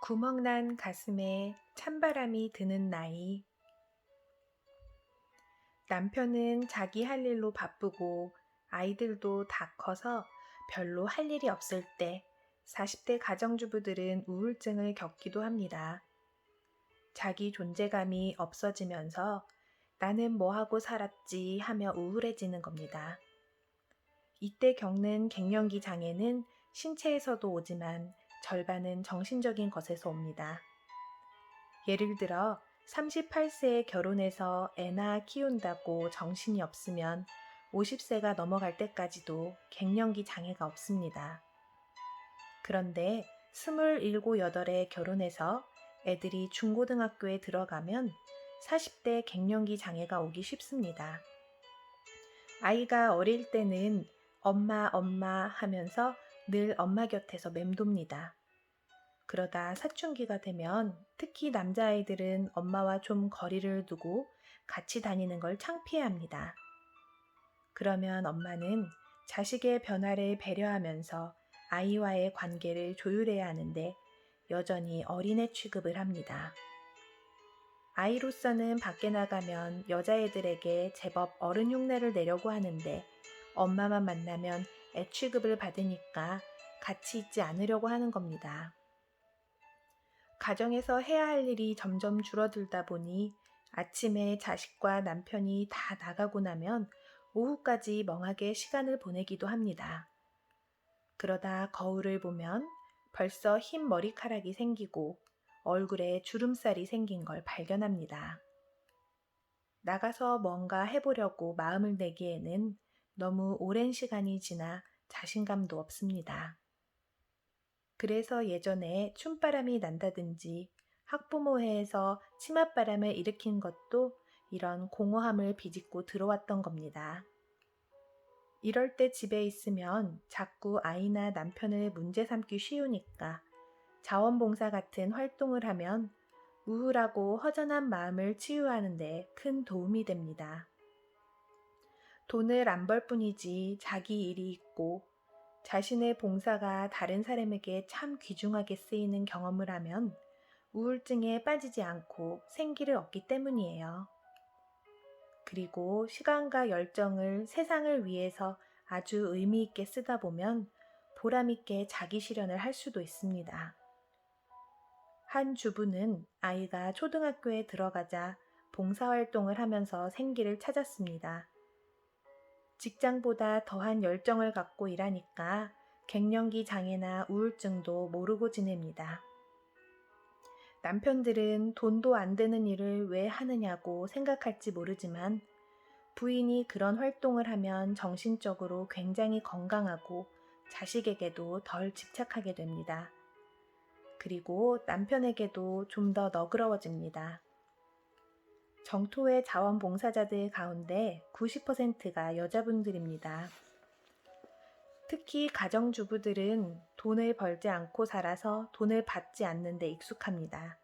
구멍난 가슴에 찬바람이 드는 나이. 남편은 자기 할 일로 바쁘고 아이들도 다 커서 별로 할 일이 없을 때 40대 가정주부들은 우울증을 겪기도 합니다. 자기 존재감이 없어지면서 나는 뭐 하고 살았지 하며 우울해지는 겁니다. 이때 겪는 갱년기 장애는 신체에서도 오지만 절반은 정신적인 것에서 옵니다. 예를 들어 38세에 결혼해서 애나 키운다고 정신이 없으면 50세가 넘어갈 때까지도 갱년기 장애가 없습니다. 그런데 27, 8에 결혼해서 애들이 중고등학교에 들어가면 40대 갱년기 장애가 오기 쉽습니다. 아이가 어릴 때는 엄마, 엄마 하면서 늘 엄마 곁에서 맴돕니다. 그러다 사춘기가 되면 특히 남자아이들은 엄마와 좀 거리를 두고 같이 다니는 걸 창피해합니다. 그러면 엄마는 자식의 변화를 배려하면서 아이와의 관계를 조율해야 하는데 여전히 어린애 취급을 합니다. 아이로서는 밖에 나가면 여자애들에게 제법 어른 흉내를 내려고 하는데 엄마만 만나면 애 취급을 받으니까 같이 있지 않으려고 하는 겁니다. 가정에서 해야 할 일이 점점 줄어들다 보니 아침에 자식과 남편이 다 나가고 나면 오후까지 멍하게 시간을 보내기도 합니다. 그러다 거울을 보면 벌써 흰 머리카락이 생기고 얼굴에 주름살이 생긴 걸 발견합니다. 나가서 뭔가 해보려고 마음을 내기에는 너무 오랜 시간이 지나 자신감도 없습니다. 그래서 예전에 춤바람이 난다든지 학부모회에서 치맛바람을 일으킨 것도 이런 공허함을 비집고 들어왔던 겁니다. 이럴 때 집에 있으면 자꾸 아이나 남편을 문제 삼기 쉬우니까 자원봉사 같은 활동을 하면 우울하고 허전한 마음을 치유하는 데 큰 도움이 됩니다. 돈을 안 벌 뿐이지 자기 일이 있고 자신의 봉사가 다른 사람에게 참 귀중하게 쓰이는 경험을 하면 우울증에 빠지지 않고 생기를 얻기 때문이에요. 그리고 시간과 열정을 세상을 위해서 아주 의미 있게 쓰다 보면 보람 있게 자기 실현을 할 수도 있습니다. 한 주부는 아이가 초등학교에 들어가자 봉사활동을 하면서 생기를 찾았습니다. 직장보다 더한 열정을 갖고 일하니까 갱년기 장애나 우울증도 모르고 지냅니다. 남편들은 돈도 안 되는 일을 왜 하느냐고 생각할지 모르지만 부인이 그런 활동을 하면 정신적으로 굉장히 건강하고 자식에게도 덜 집착하게 됩니다. 그리고 남편에게도 좀 더 너그러워집니다. 정토의 자원봉사자들 가운데 90%가 여자분들입니다. 특히 가정주부들은 돈을 벌지 않고 살아서 돈을 받지 않는 데 익숙합니다.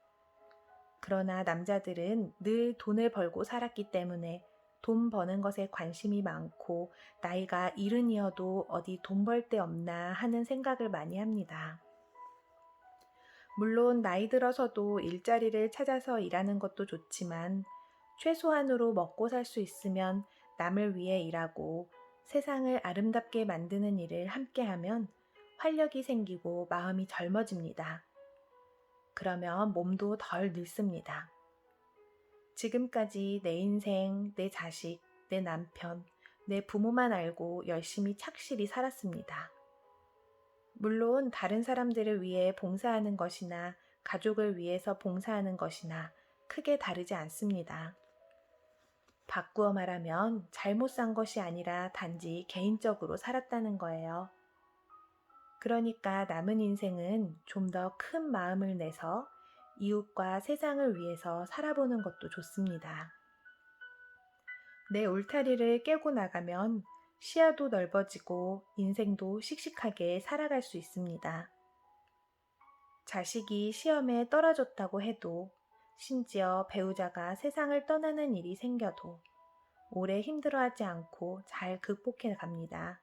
그러나 남자들은 늘 돈을 벌고 살았기 때문에 돈 버는 것에 관심이 많고 나이가 70이어도 어디 돈 벌 데 없나 하는 생각을 많이 합니다. 물론 나이 들어서도 일자리를 찾아서 일하는 것도 좋지만 최소한으로 먹고 살 수 있으면 남을 위해 일하고 세상을 아름답게 만드는 일을 함께하면 활력이 생기고 마음이 젊어집니다. 그러면 몸도 덜 늙습니다. 지금까지 내 인생, 내 자식, 내 남편, 내 부모만 알고 열심히 착실히 살았습니다. 물론 다른 사람들을 위해 봉사하는 것이나 가족을 위해서 봉사하는 것이나 크게 다르지 않습니다. 바꾸어 말하면 잘못 산 것이 아니라 단지 개인적으로 살았다는 거예요. 그러니까 남은 인생은 좀 더 큰 마음을 내서 이웃과 세상을 위해서 살아보는 것도 좋습니다. 내 울타리를 깨고 나가면 시야도 넓어지고 인생도 씩씩하게 살아갈 수 있습니다. 자식이 시험에 떨어졌다고 해도 심지어 배우자가 세상을 떠나는 일이 생겨도 오래 힘들어하지 않고 잘 극복해 갑니다.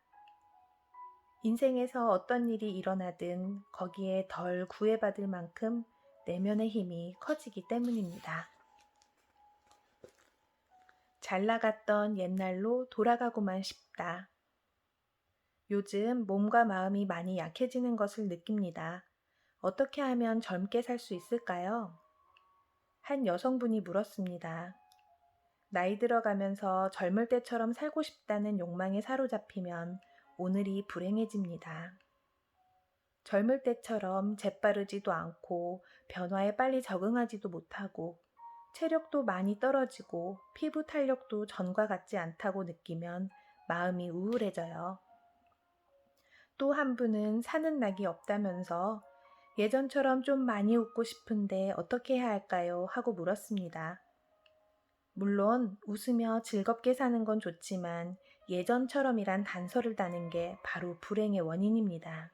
인생에서 어떤 일이 일어나든 거기에 덜 구애받을 만큼 내면의 힘이 커지기 때문입니다. 잘 나갔던 옛날로 돌아가고만 싶다. 요즘 몸과 마음이 많이 약해지는 것을 느낍니다. 어떻게 하면 젊게 살 수 있을까요? 한 여성분이 물었습니다. 나이 들어가면서 젊을 때처럼 살고 싶다는 욕망에 사로잡히면 오늘이 불행해집니다. 젊을 때처럼 재빠르지도 않고 변화에 빨리 적응하지도 못하고 체력도 많이 떨어지고 피부 탄력도 전과 같지 않다고 느끼면 마음이 우울해져요. 또 한 분은 사는 낙이 없다면서 예전처럼 좀 많이 웃고 싶은데 어떻게 해야 할까요? 하고 물었습니다. 물론 웃으며 즐겁게 사는 건 좋지만 예전처럼이란 단서를 다는 게 바로 불행의 원인입니다.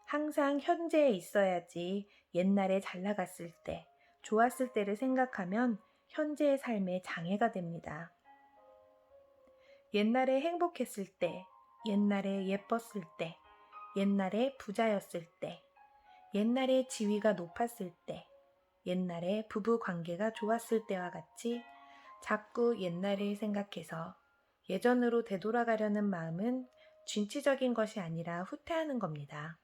항상 현재에 있어야지 옛날에 잘 나갔을 때, 좋았을 때를 생각하면 현재의 삶에 장애가 됩니다. 옛날에 행복했을 때, 옛날에 예뻤을 때, 옛날에 부자였을 때, 옛날에 지위가 높았을 때, 옛날에 부부 관계가 좋았을 때와 같이 자꾸 옛날을 생각해서 예전으로 되돌아가려는 마음은 진취적인 것이 아니라 후퇴하는 겁니다.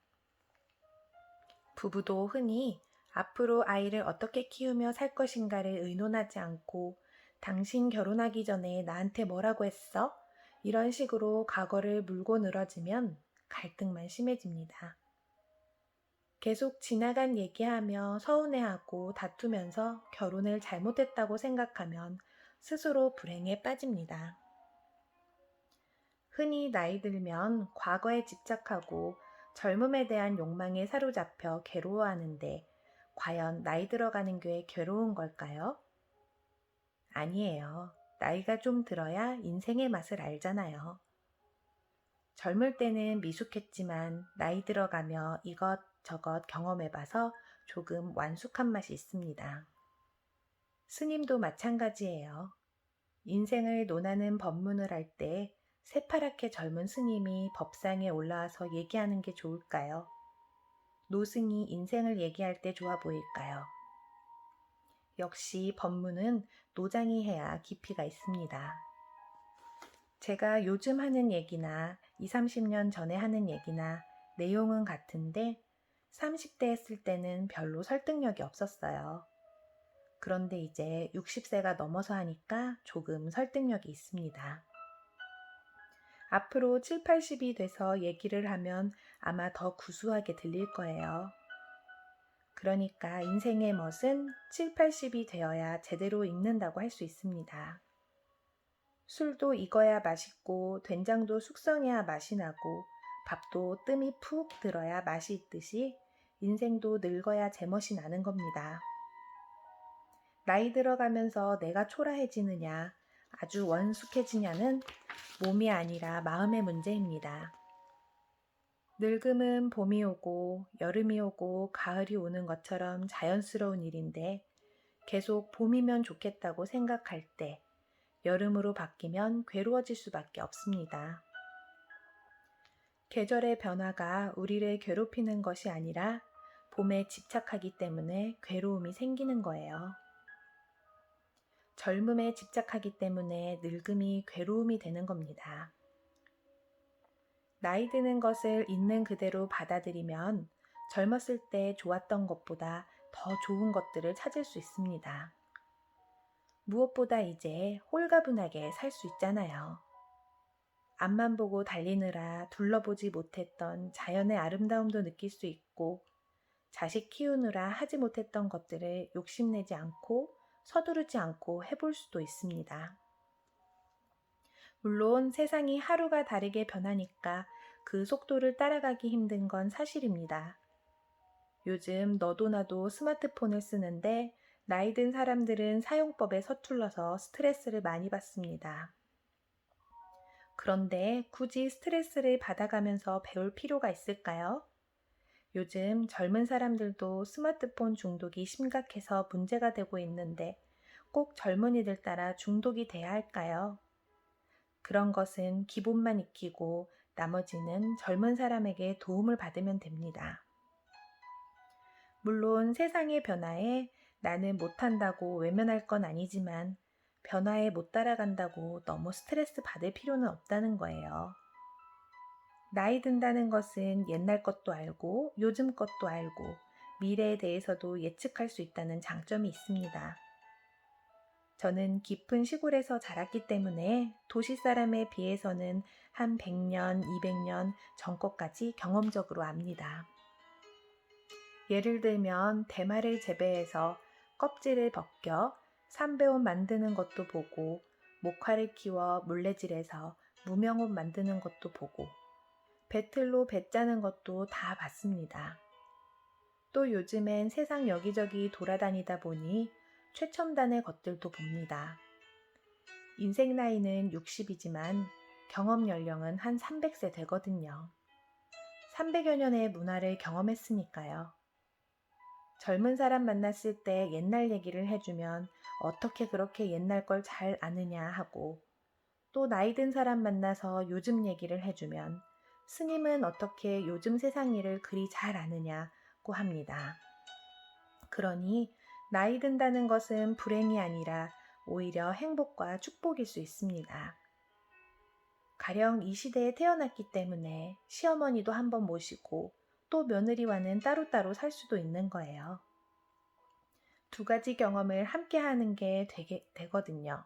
부부도 흔히 앞으로 아이를 어떻게 키우며 살 것인가를 의논하지 않고 당신 결혼하기 전에 나한테 뭐라고 했어? 이런 식으로 과거를 물고 늘어지면 갈등만 심해집니다. 계속 지나간 얘기하며 서운해하고 다투면서 결혼을 잘못했다고 생각하면 스스로 불행에 빠집니다. 흔히 나이 들면 과거에 집착하고 젊음에 대한 욕망에 사로잡혀 괴로워하는데 과연 나이 들어가는 게 괴로운 걸까요? 아니에요. 나이가 좀 들어야 인생의 맛을 알잖아요. 젊을 때는 미숙했지만 나이 들어가며 이것저것 경험해봐서 조금 완숙한 맛이 있습니다. 스님도 마찬가지예요. 인생을 논하는 법문을 할 때 새파랗게 젊은 스님이 법상에 올라와서 얘기하는 게 좋을까요? 노승이 인생을 얘기할 때 좋아 보일까요? 역시 법문은 노장이 해야 깊이가 있습니다. 제가 요즘 하는 얘기나 20, 30년 전에 하는 얘기나 내용은 같은데 30대 했을 때는 별로 설득력이 없었어요. 그런데 이제 60세가 넘어서 하니까 조금 설득력이 있습니다. 앞으로 7, 80이 돼서 얘기를 하면 아마 더 구수하게 들릴 거예요. 그러니까 인생의 멋은 7, 80이 되어야 제대로 읽는다고 할 수 있습니다. 술도 익어야 맛있고 된장도 숙성해야 맛이 나고 밥도 뜸이 푹 들어야 맛이 있듯이 인생도 늙어야 제멋이 나는 겁니다. 나이 들어가면서 내가 초라해지느냐, 아주 원숙해지냐는 몸이 아니라 마음의 문제입니다. 늙음은 봄이 오고 여름이 오고 가을이 오는 것처럼 자연스러운 일인데 계속 봄이면 좋겠다고 생각할 때 여름으로 바뀌면 괴로워질 수밖에 없습니다. 계절의 변화가 우리를 괴롭히는 것이 아니라 봄에 집착하기 때문에 괴로움이 생기는 거예요. 젊음에 집착하기 때문에 늙음이 괴로움이 되는 겁니다. 나이 드는 것을 있는 그대로 받아들이면 젊었을 때 좋았던 것보다 더 좋은 것들을 찾을 수 있습니다. 무엇보다 이제 홀가분하게 살 수 있잖아요. 앞만 보고 달리느라 둘러보지 못했던 자연의 아름다움도 느낄 수 있고 자식 키우느라 하지 못했던 것들을 욕심내지 않고 서두르지 않고 해볼 수도 있습니다. 물론 세상이 하루가 다르게 변하니까 그 속도를 따라가기 힘든 건 사실입니다. 요즘 너도 나도 스마트폰을 쓰는데 나이 든 사람들은 사용법에 서툴러서 스트레스를 많이 받습니다. 그런데 굳이 스트레스를 받아가면서 배울 필요가 있을까요? 요즘 젊은 사람들도 스마트폰 중독이 심각해서 문제가 되고 있는데 꼭 젊은이들 따라 중독이 돼야 할까요? 그런 것은 기본만 익히고 나머지는 젊은 사람에게 도움을 받으면 됩니다. 물론 세상의 변화에 나는 못한다고 외면할 건 아니지만 변화에 못 따라간다고 너무 스트레스 받을 필요는 없다는 거예요. 나이 든다는 것은 옛날 것도 알고 요즘 것도 알고 미래에 대해서도 예측할 수 있다는 장점이 있습니다. 저는 깊은 시골에서 자랐기 때문에 도시 사람에 비해서는 한 100년, 200년 전 것까지 경험적으로 압니다. 예를 들면 대마를 재배해서 껍질을 벗겨 삼배옷 만드는 것도 보고 목화를 키워 물레질해서 무명옷 만드는 것도 보고 배틀로 배 짜는 것도 다 봤습니다. 또 요즘엔 세상 여기저기 돌아다니다 보니 최첨단의 것들도 봅니다. 인생 나이는 60이지만 경험 연령은 한 300세 되거든요. 300여 년의 문화를 경험했으니까요. 젊은 사람 만났을 때 옛날 얘기를 해주면 어떻게 그렇게 옛날 걸 잘 아느냐 하고 또 나이 든 사람 만나서 요즘 얘기를 해주면 스님은 어떻게 요즘 세상 일을 그리 잘 아느냐고 합니다. 그러니 나이 든다는 것은 불행이 아니라 오히려 행복과 축복일 수 있습니다. 가령 이 시대에 태어났기 때문에 시어머니도 한번 모시고 또 며느리와는 따로따로 살 수도 있는 거예요. 두 가지 경험을 함께 하는 게 되거든요.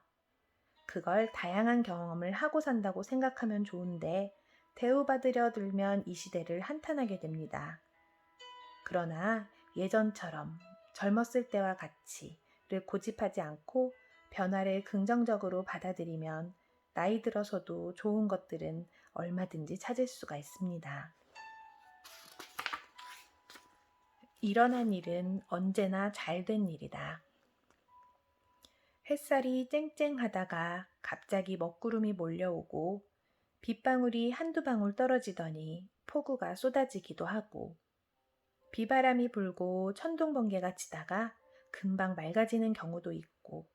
그걸 다양한 경험을 하고 산다고 생각하면 좋은데 대우받으려 들면 이 시대를 한탄하게 됩니다. 그러나 예전처럼 젊었을 때와 같이를 고집하지 않고 변화를 긍정적으로 받아들이면 나이 들어서도 좋은 것들은 얼마든지 찾을 수가 있습니다. 일어난 일은 언제나 잘된 일이다. 햇살이 쨍쨍하다가 갑자기 먹구름이 몰려오고 빗방울이 한두 방울 떨어지더니 폭우가 쏟아지기도 하고 비바람이 불고 천둥번개가 치다가 금방 맑아지는 경우도 있고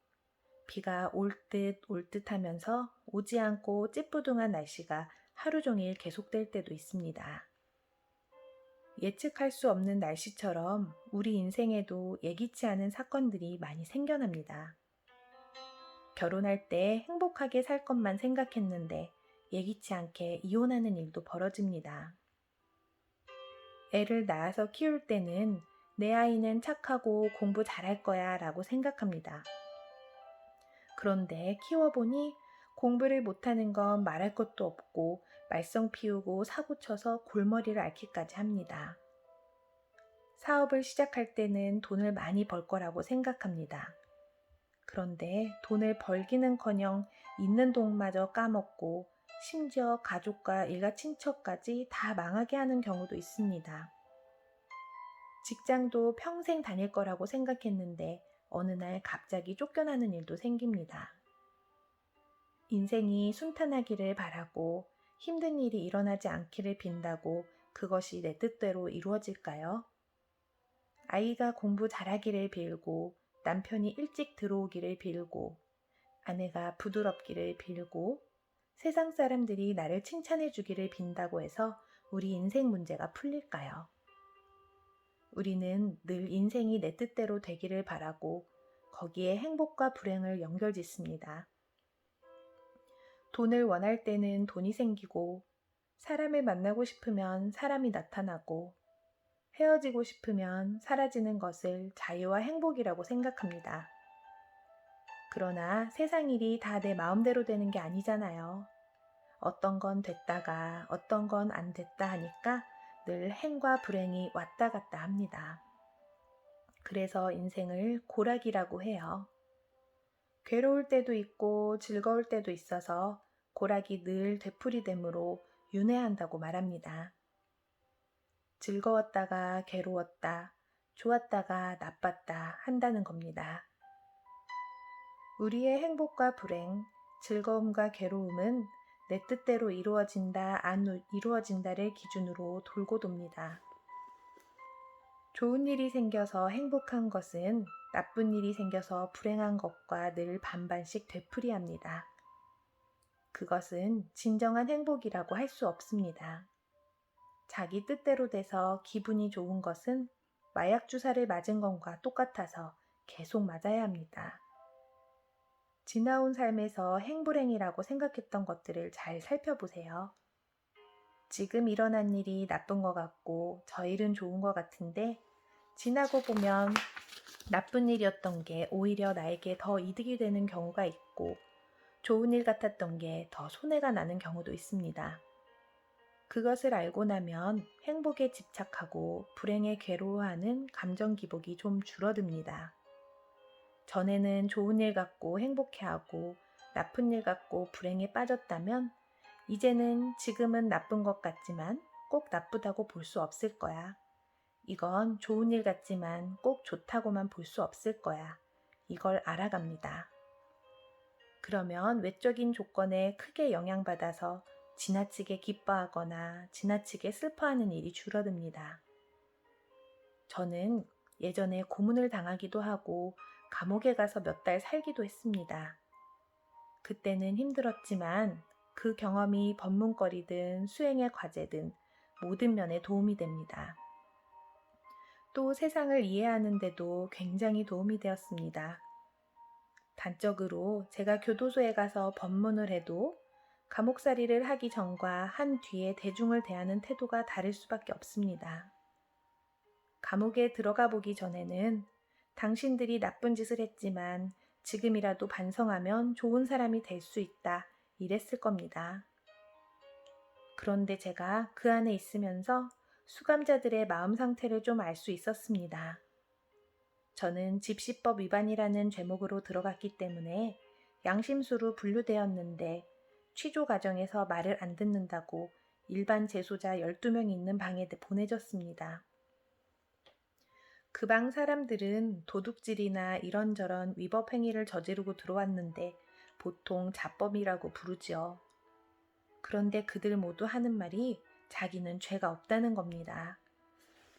비가 올 듯 하면서 오지 않고 찌뿌둥한 날씨가 하루 종일 계속될 때도 있습니다. 예측할 수 없는 날씨처럼 우리 인생에도 예기치 않은 사건들이 많이 생겨납니다. 결혼할 때 행복하게 살 것만 생각했는데 예기치 않게 이혼하는 일도 벌어집니다. 애를 낳아서 키울 때는 내 아이는 착하고 공부 잘할 거야 라고 생각합니다. 그런데 키워보니 공부를 못하는 건 말할 것도 없고 말썽 피우고 사고쳐서 골머리를 앓기까지 합니다. 사업을 시작할 때는 돈을 많이 벌 거라고 생각합니다. 그런데 돈을 벌기는커녕 있는 돈마저 까먹고 심지어 가족과 일가 친척까지 다 망하게 하는 경우도 있습니다. 직장도 평생 다닐 거라고 생각했는데 어느 날 갑자기 쫓겨나는 일도 생깁니다. 인생이 순탄하기를 바라고 힘든 일이 일어나지 않기를 빈다고 그것이 내 뜻대로 이루어질까요? 아이가 공부 잘하기를 빌고 남편이 일찍 들어오기를 빌고 아내가 부드럽기를 빌고 세상 사람들이 나를 칭찬해 주기를 빈다고 해서 우리 인생 문제가 풀릴까요? 우리는 늘 인생이 내 뜻대로 되기를 바라고 거기에 행복과 불행을 연결짓습니다. 돈을 원할 때는 돈이 생기고 사람을 만나고 싶으면 사람이 나타나고 헤어지고 싶으면 사라지는 것을 자유와 행복이라고 생각합니다. 그러나 세상 일이 다 내 마음대로 되는 게 아니잖아요. 어떤 건 됐다가 어떤 건 안 됐다 하니까 늘 행과 불행이 왔다 갔다 합니다. 그래서 인생을 고락이라고 해요. 괴로울 때도 있고 즐거울 때도 있어서 고락이 늘 되풀이되므로 윤회한다고 말합니다. 즐거웠다가 괴로웠다, 좋았다가 나빴다 한다는 겁니다. 우리의 행복과 불행, 즐거움과 괴로움은 내 뜻대로 이루어진다, 안 이루어진다를 기준으로 돌고 돕니다. 좋은 일이 생겨서 행복한 것은 나쁜 일이 생겨서 불행한 것과 늘 반반씩 되풀이합니다. 그것은 진정한 행복이라고 할 수 없습니다. 자기 뜻대로 돼서 기분이 좋은 것은 마약 주사를 맞은 것과 똑같아서 계속 맞아야 합니다. 지나온 삶에서 행불행이라고 생각했던 것들을 잘 살펴보세요. 지금 일어난 일이 나쁜 것 같고 저 일은 좋은 것 같은데 지나고 보면 나쁜 일이었던 게 오히려 나에게 더 이득이 되는 경우가 있고 좋은 일 같았던 게 더 손해가 나는 경우도 있습니다. 그것을 알고 나면 행복에 집착하고 불행에 괴로워하는 감정 기복이 좀 줄어듭니다. 전에는 좋은 일 같고 행복해하고 나쁜 일 같고 불행에 빠졌다면 이제는 지금은 나쁜 것 같지만 꼭 나쁘다고 볼 수 없을 거야. 이건 좋은 일 같지만 꼭 좋다고만 볼 수 없을 거야. 이걸 알아갑니다. 그러면 외적인 조건에 크게 영향받아서 지나치게 기뻐하거나 지나치게 슬퍼하는 일이 줄어듭니다. 저는 예전에 고문을 당하기도 하고 감옥에 가서 몇 달 살기도 했습니다. 그때는 힘들었지만 그 경험이 법문거리든 수행의 과제든 모든 면에 도움이 됩니다. 또 세상을 이해하는데도 굉장히 도움이 되었습니다. 단적으로 제가 교도소에 가서 법문을 해도 감옥살이를 하기 전과 한 뒤에 대중을 대하는 태도가 다를 수밖에 없습니다. 감옥에 들어가 보기 전에는 당신들이 나쁜 짓을 했지만 지금이라도 반성하면 좋은 사람이 될 수 있다 이랬을 겁니다. 그런데 제가 그 안에 있으면서 수감자들의 마음 상태를 좀 알 수 있었습니다. 저는 집시법 위반이라는 죄목으로 들어갔기 때문에 양심수로 분류되었는데 취조 과정에서 말을 안 듣는다고 일반 재소자 12명이 있는 방에 보내졌습니다. 그 방 사람들은 도둑질이나 이런저런 위법 행위를 저지르고 들어왔는데 보통 자범이라고 부르지요. 그런데 그들 모두 하는 말이 자기는 죄가 없다는 겁니다.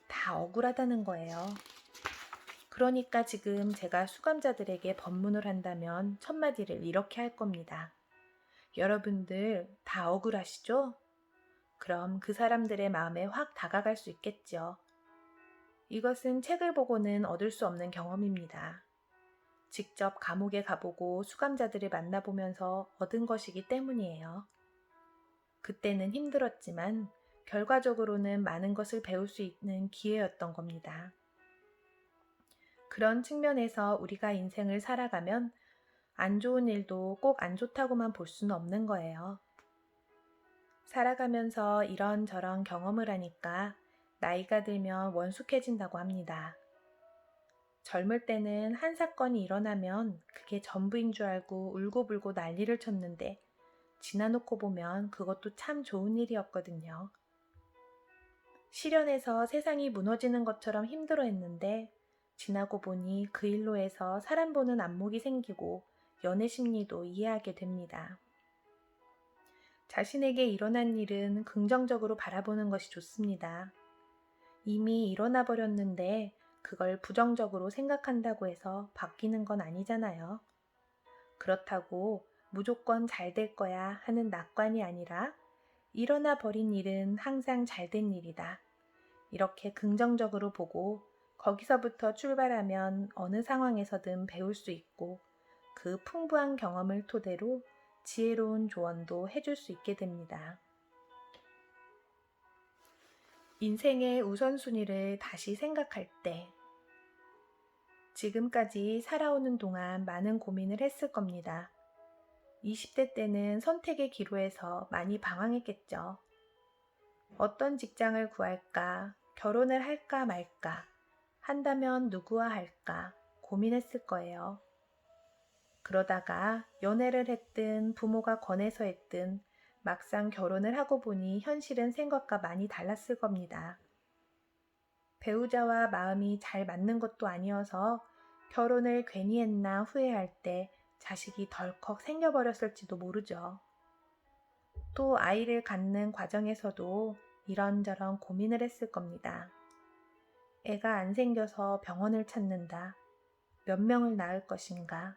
다 억울하다는 거예요. 그러니까 지금 제가 수감자들에게 법문을 한다면 첫마디를 이렇게 할 겁니다. 여러분들 다 억울하시죠? 그럼 그 사람들의 마음에 확 다가갈 수 있겠죠. 이것은 책을 보고는 얻을 수 없는 경험입니다. 직접 감옥에 가보고 수감자들을 만나보면서 얻은 것이기 때문이에요. 그때는 힘들었지만 결과적으로는 많은 것을 배울 수 있는 기회였던 겁니다. 그런 측면에서 우리가 인생을 살아가면 안 좋은 일도 꼭 안 좋다고만 볼 수는 없는 거예요. 살아가면서 이런저런 경험을 하니까 나이가 들면 원숙해진다고 합니다. 젊을 때는 한 사건이 일어나면 그게 전부인 줄 알고 울고불고 난리를 쳤는데 지나놓고 보면 그것도 참 좋은 일이었거든요. 실연해서 세상이 무너지는 것처럼 힘들어했는데 지나고 보니 그 일로 해서 사람 보는 안목이 생기고 연애 심리도 이해하게 됩니다. 자신에게 일어난 일은 긍정적으로 바라보는 것이 좋습니다. 이미 일어나 버렸는데 그걸 부정적으로 생각한다고 해서 바뀌는 건 아니잖아요. 그렇다고 무조건 잘 될 거야 하는 낙관이 아니라 일어나 버린 일은 항상 잘 된 일이다. 이렇게 긍정적으로 보고 거기서부터 출발하면 어느 상황에서든 배울 수 있고 그 풍부한 경험을 토대로 지혜로운 조언도 해줄 수 있게 됩니다. 인생의 우선순위를 다시 생각할 때 지금까지 살아오는 동안 많은 고민을 했을 겁니다. 20대 때는 선택의 기로에서 많이 방황했겠죠. 어떤 직장을 구할까, 결혼을 할까 말까, 한다면 누구와 할까 고민했을 거예요. 그러다가 연애를 했든 부모가 권해서 했든 막상 결혼을 하고 보니 현실은 생각과 많이 달랐을 겁니다. 배우자와 마음이 잘 맞는 것도 아니어서 결혼을 괜히 했나 후회할 때 자식이 덜컥 생겨버렸을지도 모르죠. 또 아이를 갖는 과정에서도 이런저런 고민을 했을 겁니다. 애가 안 생겨서 병원을 찾는다. 몇 명을 낳을 것인가.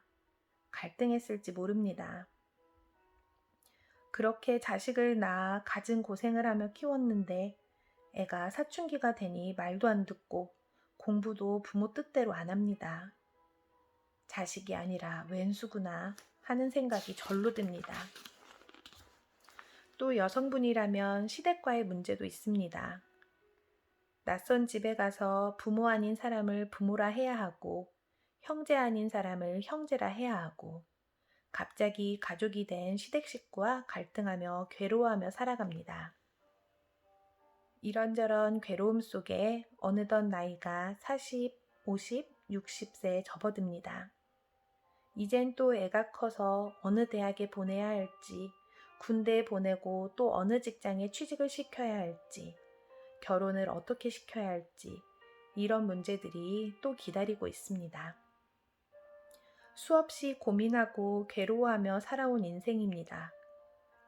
갈등했을지 모릅니다. 그렇게 자식을 낳아 갖은 고생을 하며 키웠는데 애가 사춘기가 되니 말도 안 듣고 공부도 부모 뜻대로 안 합니다. 자식이 아니라 웬수구나 하는 생각이 절로 듭니다. 또 여성분이라면 시댁과의 문제도 있습니다. 낯선 집에 가서 부모 아닌 사람을 부모라 해야 하고 형제 아닌 사람을 형제라 해야 하고 갑자기 가족이 된 시댁 식구와 갈등하며 괴로워하며 살아갑니다. 이런저런 괴로움 속에 어느덧 나이가 40, 50, 60세에 접어듭니다. 이젠 또 애가 커서 어느 대학에 보내야 할지, 군대에 보내고 또 어느 직장에 취직을 시켜야 할지, 결혼을 어떻게 시켜야 할지, 이런 문제들이 또 기다리고 있습니다. 수없이 고민하고 괴로워하며 살아온 인생입니다.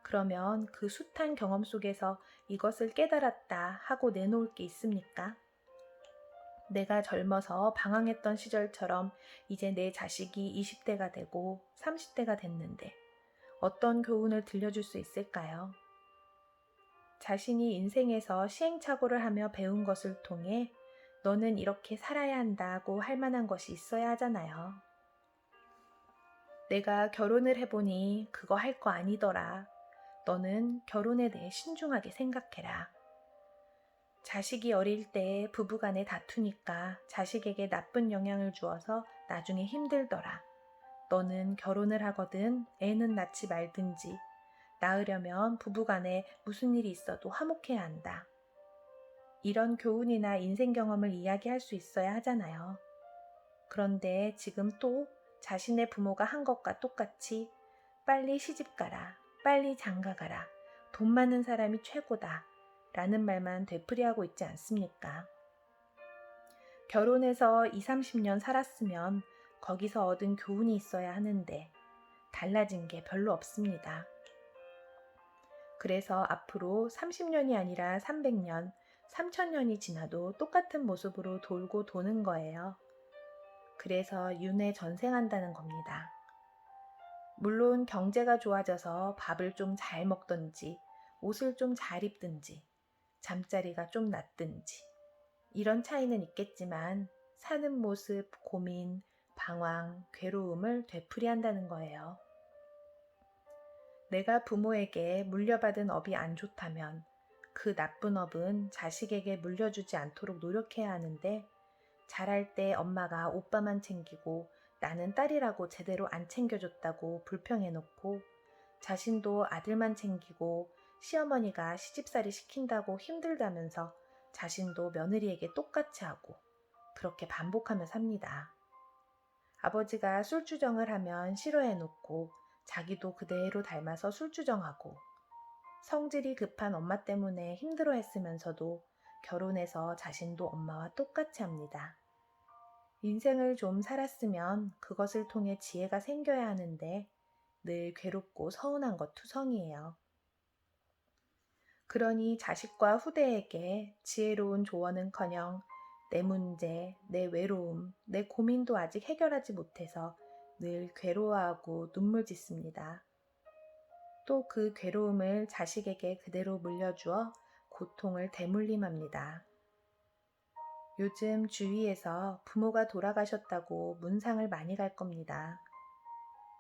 그러면 그 숱한 경험 속에서 이것을 깨달았다 하고 내놓을 게 있습니까? 내가 젊어서 방황했던 시절처럼 이제 내 자식이 20대가 되고 30대가 됐는데 어떤 교훈을 들려줄 수 있을까요? 자신이 인생에서 시행착오를 하며 배운 것을 통해 너는 이렇게 살아야 한다고 할 만한 것이 있어야 하잖아요. 내가 결혼을 해보니 그거 할 거 아니더라. 너는 결혼에 대해 신중하게 생각해라. 자식이 어릴 때 부부간에 다투니까 자식에게 나쁜 영향을 주어서 나중에 힘들더라. 너는 결혼을 하거든 애는 낳지 말든지 낳으려면 부부간에 무슨 일이 있어도 화목해야 한다. 이런 교훈이나 인생 경험을 이야기할 수 있어야 하잖아요. 그런데 지금 또 자신의 부모가 한 것과 똑같이 빨리 시집가라, 빨리 장가가라, 돈 많은 사람이 최고다 라는 말만 되풀이하고 있지 않습니까? 결혼해서 20, 30년 살았으면 거기서 얻은 교훈이 있어야 하는데 달라진 게 별로 없습니다. 그래서 앞으로 30년이 아니라 300년, 3000년이 지나도 똑같은 모습으로 돌고 도는 거예요. 그래서 윤회 전생한다는 겁니다. 물론 경제가 좋아져서 밥을 좀 잘 먹던지 옷을 좀 잘 입든지 잠자리가 좀 낫든지 이런 차이는 있겠지만 사는 모습, 고민, 방황, 괴로움을 되풀이한다는 거예요. 내가 부모에게 물려받은 업이 안 좋다면 그 나쁜 업은 자식에게 물려주지 않도록 노력해야 하는데 자랄 때 엄마가 오빠만 챙기고 나는 딸이라고 제대로 안 챙겨줬다고 불평해놓고 자신도 아들만 챙기고 시어머니가 시집살이 시킨다고 힘들다면서 자신도 며느리에게 똑같이 하고 그렇게 반복하며 삽니다. 아버지가 술주정을 하면 싫어해놓고 자기도 그대로 닮아서 술주정하고 성질이 급한 엄마 때문에 힘들어했으면서도 결혼해서 자신도 엄마와 똑같이 합니다. 인생을 좀 살았으면 그것을 통해 지혜가 생겨야 하는데 늘 괴롭고 서운한 것 투성이에요. 그러니 자식과 후대에게 지혜로운 조언은커녕 내 문제, 내 외로움, 내 고민도 아직 해결하지 못해서 늘 괴로워하고 눈물 짓습니다. 또 그 괴로움을 자식에게 그대로 물려주어 고통을 대물림합니다. 요즘 주위에서 부모가 돌아가셨다고 문상을 많이 갈 겁니다.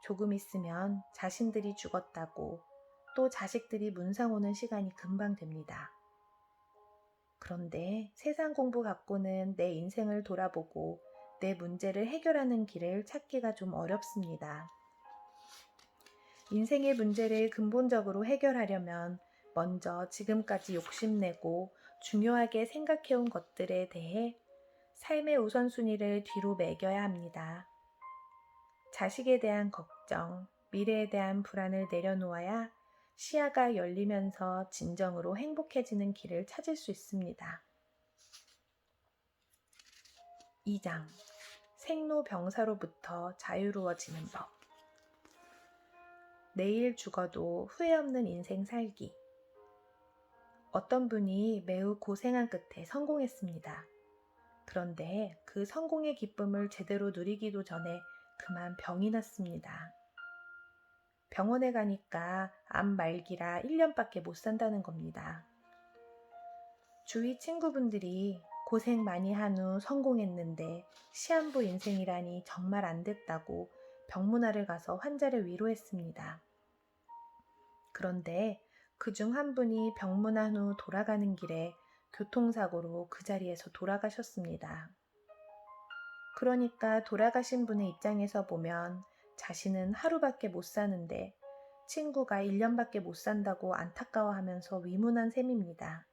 조금 있으면 자신들이 죽었다고 또 자식들이 문상 오는 시간이 금방 됩니다. 그런데 세상 공부 갖고는 내 인생을 돌아보고 내 문제를 해결하는 길을 찾기가 좀 어렵습니다. 인생의 문제를 근본적으로 해결하려면 먼저 지금까지 욕심내고 중요하게 생각해온 것들에 대해 삶의 우선순위를 뒤로 매겨야 합니다. 자식에 대한 걱정, 미래에 대한 불안을 내려놓아야 시야가 열리면서 진정으로 행복해지는 길을 찾을 수 있습니다. 2장. 생로병사로부터 자유로워지는 법. 내일 죽어도 후회 없는 인생 살기. 어떤 분이 매우 고생한 끝에 성공했습니다. 그런데 그 성공의 기쁨을 제대로 누리기도 전에 그만 병이 났습니다. 병원에 가니까 암 말기라 1년밖에 못 산다는 겁니다. 주위 친구분들이 고생 많이 한 후 성공했는데 시한부 인생이라니 정말 안 됐다고 병문안을 가서 환자를 위로했습니다. 그런데 그중 한 분이 병문안 후 돌아가는 길에 교통사고로 그 자리에서 돌아가셨습니다. 그러니까 돌아가신 분의 입장에서 보면 자신은 하루밖에 못 사는데 친구가 1년밖에 못 산다고 안타까워하면서 위문한 셈입니다.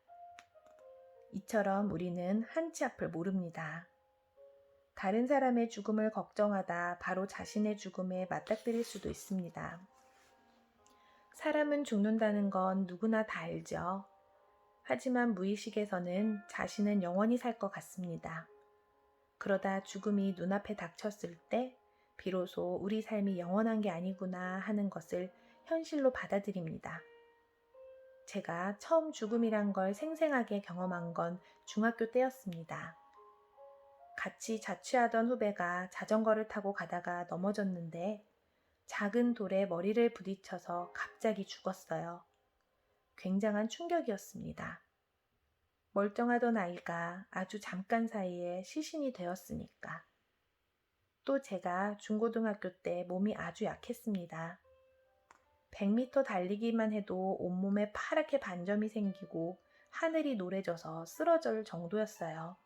이처럼 우리는 한치 앞을 모릅니다. 다른 사람의 죽음을 걱정하다 바로 자신의 죽음에 맞닥뜨릴 수도 있습니다. 사람은 죽는다는 건 누구나 다 알죠. 하지만 무의식에서는 자신은 영원히 살 것 같습니다. 그러다 죽음이 눈앞에 닥쳤을 때 비로소 우리 삶이 영원한 게 아니구나 하는 것을 현실로 받아들입니다. 제가 처음 죽음이란 걸 생생하게 경험한 건 중학교 때였습니다. 같이 자취하던 후배가 자전거를 타고 가다가 넘어졌는데 작은 돌에 머리를 부딪혀서 갑자기 죽었어요. 굉장한 충격이었습니다. 멀쩡하던 아이가 아주 잠깐 사이에 시신이 되었으니까. 또 제가 중고등학교 때 몸이 아주 약했습니다. 100m 달리기만 해도 온몸에 파랗게 반점이 생기고 하늘이 노래져서 쓰러질 정도였어요.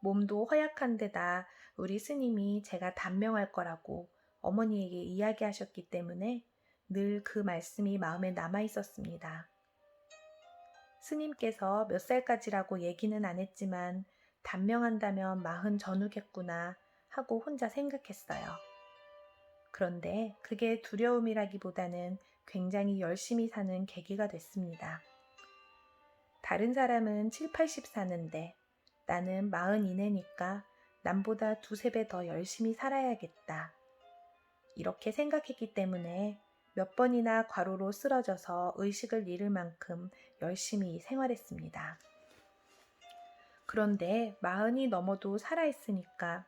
몸도 허약한 데다 우리 스님이 제가 단명할 거라고 어머니에게 이야기하셨기 때문에 늘 그 말씀이 마음에 남아 있었습니다. 스님께서 몇 살까지라고 얘기는 안 했지만 단명한다면 40 전후겠구나 하고 혼자 생각했어요. 그런데 그게 두려움이라기보다는 굉장히 열심히 사는 계기가 됐습니다. 다른 사람은 7, 80 사는데 나는 40 이내니까 남보다 두세 배 더 열심히 살아야겠다. 이렇게 생각했기 때문에 몇 번이나 과로로 쓰러져서 의식을 잃을 만큼 열심히 생활했습니다. 그런데 40이 넘어도 살아있으니까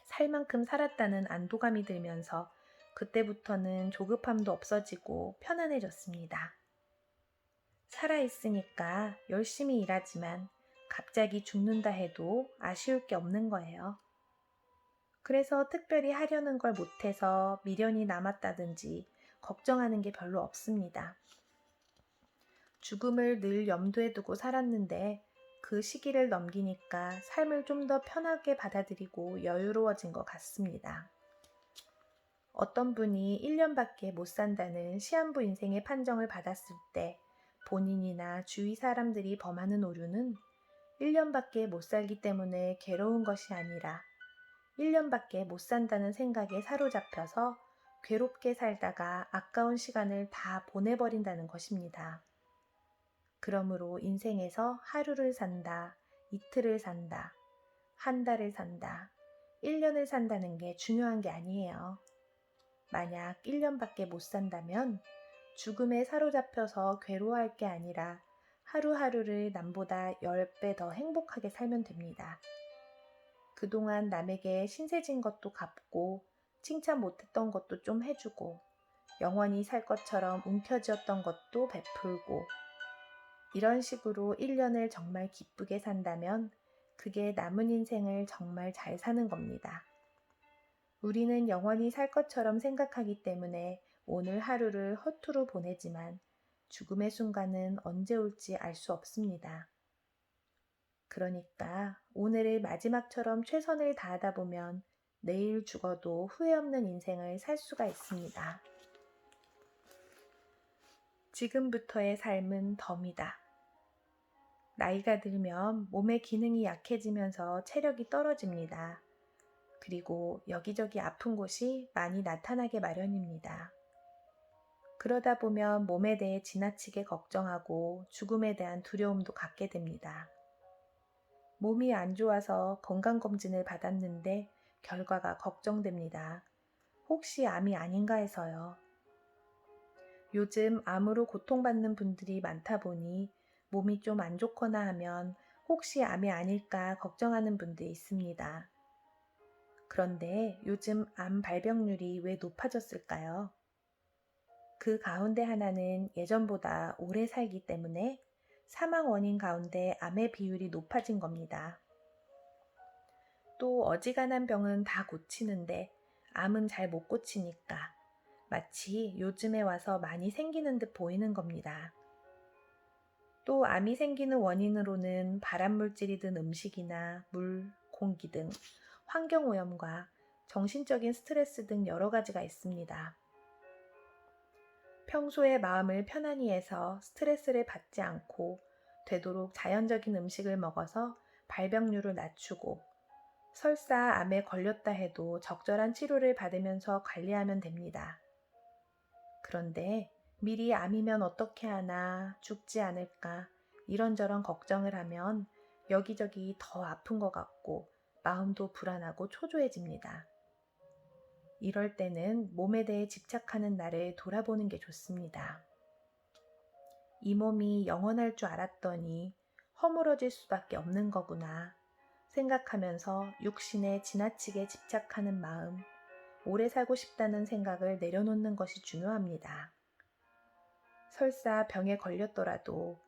살 만큼 살았다는 안도감이 들면서 그때부터는 조급함도 없어지고 편안해졌습니다. 살아있으니까 열심히 일하지만 갑자기 죽는다 해도 아쉬울 게 없는 거예요. 그래서 특별히 하려는 걸 못해서 미련이 남았다든지 걱정하는 게 별로 없습니다. 죽음을 늘 염두에 두고 살았는데 그 시기를 넘기니까 삶을 좀 더 편하게 받아들이고 여유로워진 것 같습니다. 어떤 분이 1년밖에 못 산다는 시한부 인생의 판정을 받았을 때 본인이나 주위 사람들이 범하는 오류는 1년밖에 못 살기 때문에 괴로운 것이 아니라 1년밖에 못 산다는 생각에 사로잡혀서 괴롭게 살다가 아까운 시간을 다 보내버린다는 것입니다. 그러므로 인생에서 하루를 산다, 이틀을 산다, 한 달을 산다, 1년을 산다는 게 중요한 게 아니에요. 만약 1년밖에 못 산다면 죽음에 사로잡혀서 괴로워할 게 아니라 하루하루를 남보다 10배 더 행복하게 살면 됩니다. 그동안 남에게 신세진 것도 갚고 칭찬 못했던 것도 좀 해주고 영원히 살 것처럼 움켜쥐었던 것도 베풀고 이런 식으로 1년을 정말 기쁘게 산다면 그게 남은 인생을 정말 잘 사는 겁니다. 우리는 영원히 살 것처럼 생각하기 때문에 오늘 하루를 허투루 보내지만 죽음의 순간은 언제 올지 알 수 없습니다. 그러니까 오늘을 마지막처럼 최선을 다하다 보면 내일 죽어도 후회 없는 인생을 살 수가 있습니다. 지금부터의 삶은 덤이다. 나이가 들면 몸의 기능이 약해지면서 체력이 떨어집니다. 그리고 여기저기 아픈 곳이 많이 나타나게 마련입니다. 그러다 보면 몸에 대해 지나치게 걱정하고 죽음에 대한 두려움도 갖게 됩니다. 몸이 안 좋아서 건강검진을 받았는데 결과가 걱정됩니다. 혹시 암이 아닌가 해서요. 요즘 암으로 고통받는 분들이 많다 보니 몸이 좀 안 좋거나 하면 혹시 암이 아닐까 걱정하는 분들이 있습니다. 그런데 요즘 암 발병률이 왜 높아졌을까요? 그 가운데 하나는 예전보다 오래 살기 때문에 사망 원인 가운데 암의 비율이 높아진 겁니다. 또 어지간한 병은 다 고치는데 암은 잘 못 고치니까 마치 요즘에 와서 많이 생기는 듯 보이는 겁니다. 또 암이 생기는 원인으로는 발암물질이든 음식이나 물, 공기 등 환경오염과 정신적인 스트레스 등 여러 가지가 있습니다. 평소에 마음을 편안히 해서 스트레스를 받지 않고 되도록 자연적인 음식을 먹어서 발병률을 낮추고 설사 암에 걸렸다 해도 적절한 치료를 받으면서 관리하면 됩니다. 그런데 미리 암이면 어떻게 하나, 죽지 않을까, 이런저런 걱정을 하면 여기저기 더 아픈 것 같고 마음도 불안하고 초조해집니다. 이럴 때는 몸에 대해 집착하는 나를 돌아보는 게 좋습니다. 이 몸이 영원할 줄 알았더니 허물어질 수밖에 없는 거구나 생각하면서 육신에 지나치게 집착하는 마음, 오래 살고 싶다는 생각을 내려놓는 것이 중요합니다. 설사 병에 걸렸더라도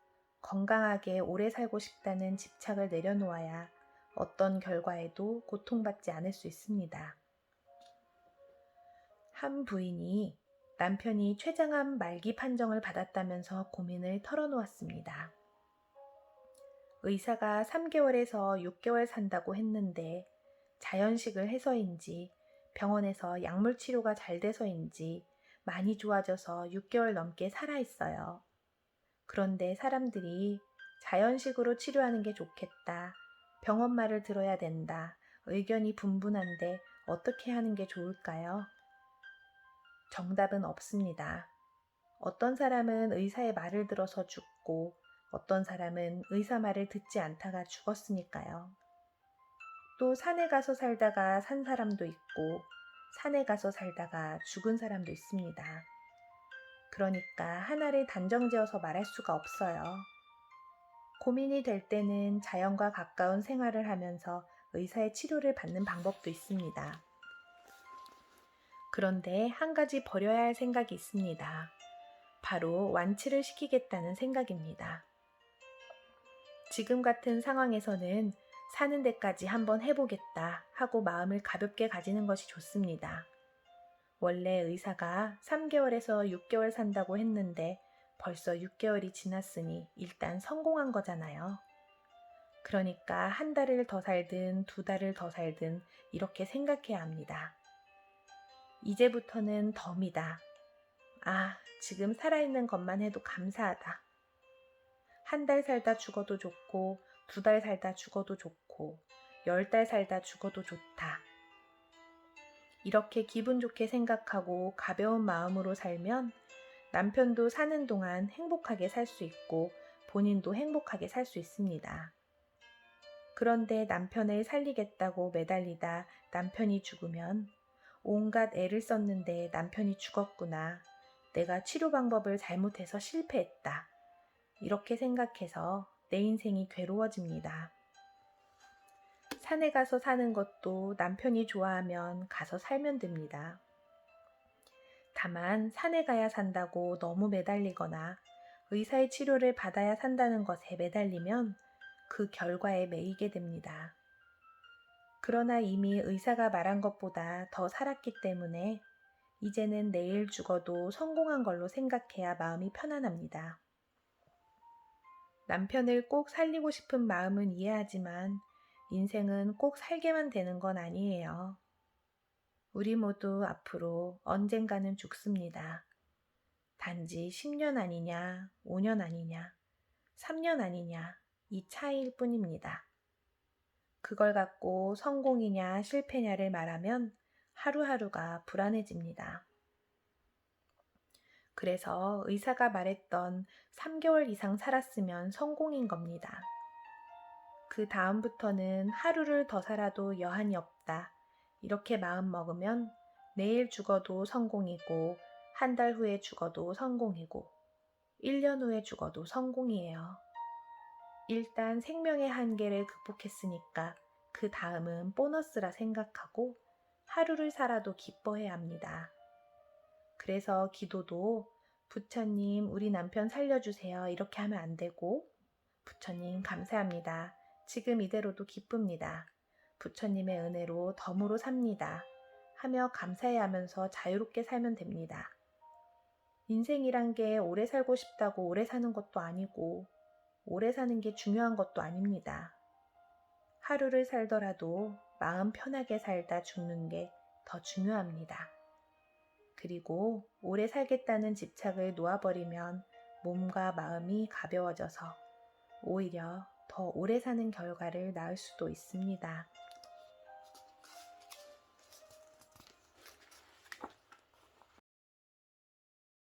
건강하게 오래 살고 싶다는 집착을 내려놓아야 어떤 결과에도 고통받지 않을 수 있습니다. 한 부인이 남편이 췌장암 말기 판정을 받았다면서 고민을 털어놓았습니다. 의사가 3개월에서 6개월 산다고 했는데 자연식을 해서인지 병원에서 약물 치료가 잘 돼서인지 많이 좋아져서 6개월 넘게 살아있어요. 그런데 사람들이 자연식으로 치료하는 게 좋겠다, 병원 말을 들어야 된다, 의견이 분분한데 어떻게 하는 게 좋을까요? 정답은 없습니다. 어떤 사람은 의사의 말을 들어서 죽고 어떤 사람은 의사 말을 듣지 않다가 죽었으니까요. 또 산에 가서 살다가 산 사람도 있고 산에 가서 살다가 죽은 사람도 있습니다. 그러니까 하나를 단정지어서 말할 수가 없어요. 고민이 될 때는 자연과 가까운 생활을 하면서 의사의 치료를 받는 방법도 있습니다. 그런데 한 가지 버려야 할 생각이 있습니다. 바로 완치를 시키겠다는 생각입니다. 지금 같은 상황에서는 사는 데까지 한번 해보겠다 하고 마음을 가볍게 가지는 것이 좋습니다. 원래 의사가 3개월에서 6개월 산다고 했는데 벌써 6개월이 지났으니 일단 성공한 거잖아요. 그러니까 한 달을 더 살든 2달을 더 살든 이렇게 생각해야 합니다. 이제부터는 덤이다. 아, 지금 살아있는 것만 해도 감사하다. 한 달 살다 죽어도 좋고 2달 살다 죽어도 좋고 10달 살다 죽어도 좋다. 이렇게 기분 좋게 생각하고 가벼운 마음으로 살면 남편도 사는 동안 행복하게 살 수 있고 본인도 행복하게 살 수 있습니다. 그런데 남편을 살리겠다고 매달리다 남편이 죽으면 온갖 애를 썼는데 남편이 죽었구나. 내가 치료 방법을 잘못해서 실패했다. 이렇게 생각해서 내 인생이 괴로워집니다. 산에 가서 사는 것도 남편이 좋아하면 가서 살면 됩니다. 다만 산에 가야 산다고 너무 매달리거나 의사의 치료를 받아야 산다는 것에 매달리면 그 결과에 매이게 됩니다. 그러나 이미 의사가 말한 것보다 더 살았기 때문에 이제는 내일 죽어도 성공한 걸로 생각해야 마음이 편안합니다. 남편을 꼭 살리고 싶은 마음은 이해하지만 인생은 꼭 살게만 되는 건 아니에요. 우리 모두 앞으로 언젠가는 죽습니다. 단지 10년 아니냐, 5년 아니냐, 3년 아니냐, 이 차이일 뿐입니다. 그걸 갖고 성공이냐 실패냐를 말하면 하루하루가 불안해집니다. 그래서 의사가 말했던 3개월 이상 살았으면 성공인 겁니다. 그 다음부터는 하루를 더 살아도 여한이 없다. 이렇게 마음 먹으면 내일 죽어도 성공이고 한 달 후에 죽어도 성공이고 1년 후에 죽어도 성공이에요. 일단 생명의 한계를 극복했으니까 그 다음은 보너스라 생각하고 하루를 살아도 기뻐해야 합니다. 그래서 기도도 부처님 우리 남편 살려주세요 이렇게 하면 안 되고 부처님 감사합니다. 지금 이대로도 기쁩니다. 부처님의 은혜로 덤으로 삽니다. 하며 감사해 하면서 자유롭게 살면 됩니다. 인생이란 게 오래 살고 싶다고 오래 사는 것도 아니고 오래 사는 게 중요한 것도 아닙니다. 하루를 살더라도 마음 편하게 살다 죽는 게 더 중요합니다. 그리고 오래 살겠다는 집착을 놓아버리면 몸과 마음이 가벼워져서 오히려 더 오래 사는 결과를 낳을 수도 있습니다.